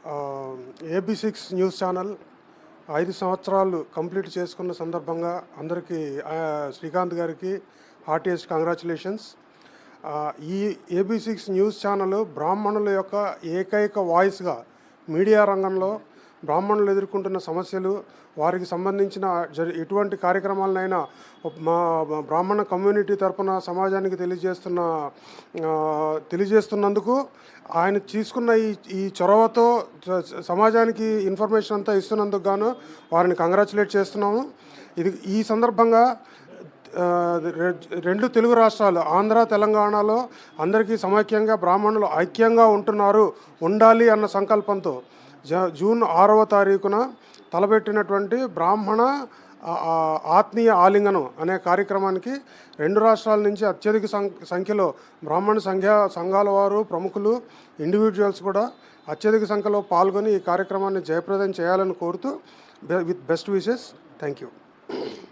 AB6 news channel 5 సంవత్సరాలు complete చేసుకున్న సందర్భంగా అందరికీ శ్రీకాంత్ గారికి హార్టియెస్ట్ కంగ్రాచులేషన్స్. ఈ AB6 న్యూస్ ఛానల్ బ్రాహ్మణుల యొక్క ఏకైక వాయిస్గా మీడియా రంగంలో బ్రాహ్మణులు ఎదుర్కొంటున్న సమస్యలు, వారికి సంబంధించిన ఎటువంటి కార్యక్రమాలనైనా మా బ్రాహ్మణ కమ్యూనిటీ తరపున సమాజానికి తెలియజేస్తున్నందుకు ఆయన తీసుకున్న ఈ చొరవతో సమాజానికి ఇన్ఫర్మేషన్ అంతా ఇస్తున్నందుకు గాను వారిని కంగ్రాచులేట్ చేస్తున్నాము. ఈ సందర్భంగా రెండు తెలుగు రాష్ట్రాలు ఆంధ్ర తెలంగాణలో అందరికీ సమైక్యంగా బ్రాహ్మణులు ఐక్యంగా ఉండాలి అన్న సంకల్పంతో జూన్ 6వ తారీఖున తలపెట్టినటువంటి బ్రాహ్మణ ఆత్మీయ ఆలింగనం అనే కార్యక్రమానికి రెండు రాష్ట్రాల నుంచి అత్యధిక సంఖ్యలో బ్రాహ్మణ సంఘాల వారు, ప్రముఖులు, ఇండివిజువల్స్ కూడా అత్యధిక సంఖ్యలో పాల్గొని ఈ కార్యక్రమాన్ని జయప్రదం చేయాలని కోరుతూ with best wishes. Thank you.